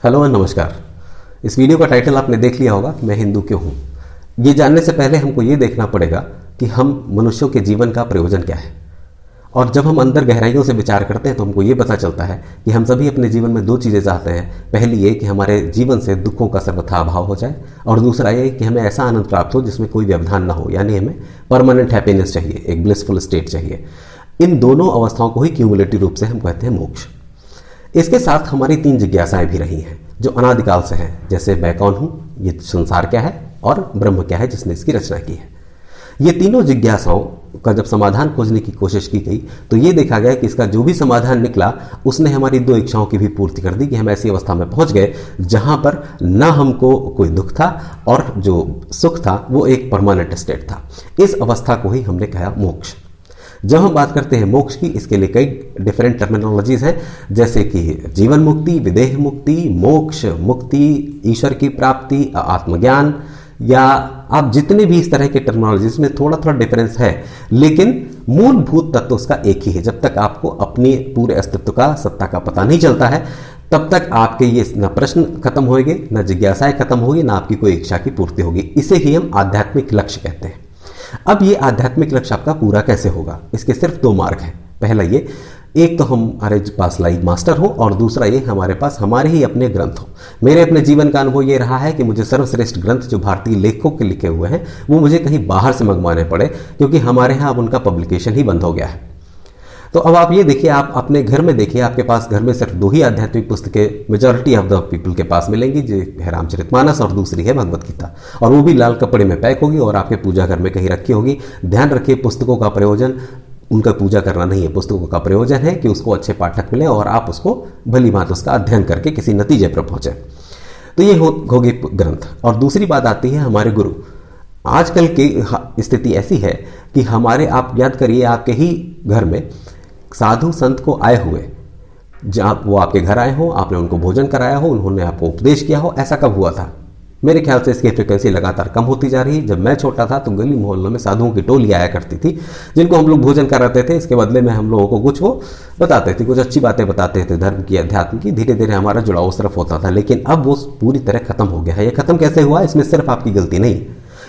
Hello नमस्कार। इस video का टाइटल आपने देख लिया होगा, मैं हिंदू क्यों हूँ। ये जानने से पहले हमको ये देखना पड़ेगा कि हम मनुष्यों के जीवन का प्रयोजन क्या है। और जब हम अंदर गहराइयों से विचार करते हैं तो हमको ये पता चलता है कि हम सभी अपने जीवन में दो चीज़ें चाहते हैं। पहली ये कि हमारे जीवन से दुखों का सर्वथा अभाव हो जाए, और दूसरा ये कि हमें ऐसा आनंद प्राप्त हो जिसमें कोई व्यवधान ना हो, यानी हमें परमानेंट हैप्पीनेस चाहिए, एक ब्लिसफुल स्टेट चाहिए। इन दोनों अवस्थाओं को ही क्यूमुलेटिव रूप से हम कहते हैं मोक्ष। इसके साथ हमारी तीन जिज्ञासाएं भी रही हैं जो अनादिकाल से हैं, जैसे मैं कौन हूँ, ये संसार क्या है, और ब्रह्म क्या है जिसने इसकी रचना की है। ये तीनों जिज्ञासाओं का जब समाधान खोजने की कोशिश की गई तो ये देखा गया कि इसका जो भी समाधान निकला उसने हमारी दो इच्छाओं की भी पूर्ति कर दी कि हम ऐसी अवस्था में पहुंच गए जहां पर न हमको कोई दुख था और जो सुख था वो एक परमानेंट स्टेट था। इस अवस्था को ही हमने कहा मोक्ष। जब हम बात करते हैं मोक्ष की, इसके लिए कई डिफरेंट टर्मिनोलॉजीज हैं, जैसे कि जीवन मुक्ति, विदेह मुक्ति, मोक्ष, मुक्ति, ईश्वर की प्राप्ति, आत्मज्ञान, या आप जितने भी इस तरह के टर्मिनोलॉजीज में थोड़ा थोड़ा डिफरेंस है, लेकिन मूलभूत तत्व उसका एक ही है। जब तक आपको अपने पूरे अस्तित्व का, सत्ता का पता नहीं चलता है, तब तक आपके ये न प्रश्न खत्म होंगे, न जिज्ञासाएं खत्म होगी, न आपकी कोई इच्छा की पूर्ति होगी। इसे ही हम आध्यात्मिक लक्ष्य कहते हैं। अब ये आध्यात्मिक लक्ष्य आपका पूरा कैसे होगा, इसके सिर्फ दो मार्ग हैं। पहला ये, एक तो हमारे पास लाइव मास्टर हो, और दूसरा ये हमारे पास हमारे ही अपने ग्रंथ हो। मेरे अपने जीवन का अनुभव ये रहा है कि मुझे सर्वश्रेष्ठ ग्रंथ जो भारतीय लेखकों के लिखे हुए हैं वो मुझे कहीं बाहर से मंगवाने पड़े, क्योंकि हमारे यहाँ अब उनका पब्लिकेशन ही बंद हो गया है। तो अब आप ये देखिए, आप अपने घर में देखिए, आपके पास घर में सिर्फ दो ही आध्यात्मिक पुस्तकें मेजॉरिटी ऑफ द पीपल के पास मिलेंगी, जो है रामचरितमानस और दूसरी है भगवत गीता, और वो भी लाल कपड़े में पैक होगी और आपके पूजा घर में कहीं रखी होगी। ध्यान रखिए, पुस्तकों का प्रयोजन उनका पूजा करना नहीं है। पुस्तकों का प्रयोजन है कि उसको अच्छे पाठक मिले और आप उसको भली भांति उसका अध्ययन करके किसी नतीजे पर पहुंचे। तो ये होगी ग्रंथ। और दूसरी बात आती है हमारे गुरु। आजकल की स्थिति ऐसी है कि हमारे, आप याद करिए, आपके ही घर में साधु संत को आए हुए, जब वो आपके घर आए हो, आपने उनको भोजन कराया हो, उन्होंने आपको उपदेश किया हो, ऐसा कब हुआ था? मेरे ख्याल से इसकी फ्रिक्वेंसी लगातार कम होती जा रही है। जब मैं छोटा था तो गली मोहल्लों में साधुओं की टोली आया करती थी, जिनको हम लोग भोजन कराते थे। इसके बदले में हम लोगों को कुछ वो बताते थे, कुछ अच्छी बातें बताते थे धर्म की, अध्यात्म की। धीरे धीरे हमारा जुड़ाव उस तरफ होता था, लेकिन अब वो पूरी तरह खत्म हो गया है। ये खत्म कैसे हुआ? इसमें सिर्फ आपकी गलती नहीं,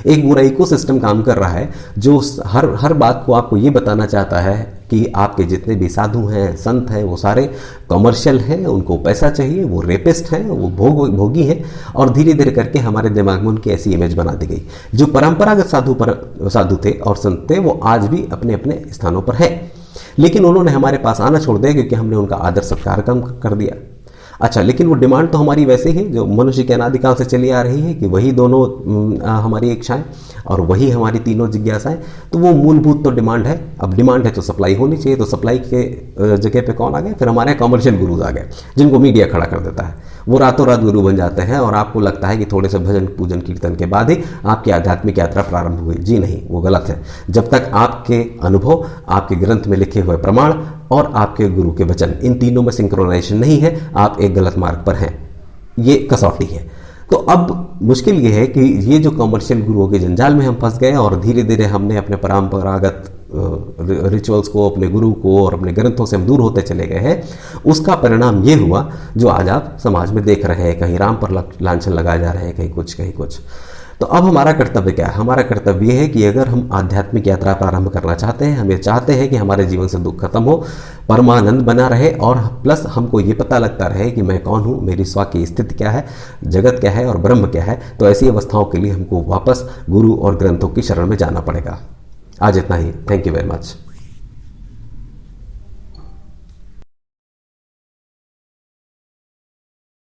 एक पूरा इकोसिस्टम काम कर रहा है जो हर बात को आपको ये बताना चाहता है कि आपके जितने भी साधु हैं, संत हैं, वो सारे कमर्शियल हैं, उनको पैसा चाहिए, वो रेपिस्ट हैं, वो भोगी हैं। और धीरे धीरे करके हमारे दिमाग में उनकी ऐसी इमेज बना दी गई। जो परंपरागत साधु थे और संत थे, वो आज भी अपने अपने स्थानों पर है, लेकिन उन्होंने हमारे पास आना छोड़ दिया क्योंकि हमने उनका आदर सत्कार कम कर दिया। अच्छा, लेकिन वो डिमांड तो हमारी वैसे ही जो मनुष्य के अनादिकाल से चली आ रही है कि वही दोनों हमारी इच्छाएं और वही हमारी तीनों जिज्ञासाएं। तो वो मूलभूत तो डिमांड है। अब डिमांड है तो सप्लाई होनी चाहिए। तो सप्लाई के जगह पे कौन आ गए? फिर हमारे कमर्शियल गुरुज आ गए, जिनको मीडिया खड़ा कर देता है। वो रातों रात गुरु बन जाते हैं और आपको लगता है कि थोड़े से भजन पूजन कीर्तन के बाद ही आपकी आध्यात्मिक यात्रा प्रारंभ हुई। जी नहीं, वो गलत है। जब तक आपके अनुभव, आपके ग्रंथ में लिखे हुए प्रमाण और आपके गुरु के वचन, इन तीनों में सिंक्रोनाइजेशन नहीं है, आप एक गलत मार्ग पर हैं। ये कसौटी है। तो अब मुश्किल ये है कि ये जो कमर्शियल गुरुओं के जंजाल में हम फंस गए और धीरे धीरे हमने अपने परंपरागत रिचुअल्स को, अपने गुरु को और अपने ग्रंथों से हम दूर होते चले गए हैं। उसका परिणाम ये हुआ जो आज आप समाज में देख रहे हैं। कहीं राम पर लांछन लगाए जा रहे हैं, कहीं कुछ कहीं कुछ। तो अब हमारा कर्तव्य क्या है? हमारा कर्तव्य ये है कि अगर हम आध्यात्मिक यात्रा प्रारंभ करना चाहते हैं, हम ये चाहते हैं कि हमारे जीवन से दुख खत्म हो, परमानंद बना रहे, और प्लस हमको ये पता लगता रहे कि मैं कौन हूँ, मेरी स्व की स्थिति क्या है, जगत क्या है और ब्रह्म क्या है, तो ऐसी अवस्थाओं के लिए हमको वापस गुरु और ग्रंथों की शरण में जाना पड़ेगा। आज इतना ही। Thank you very much.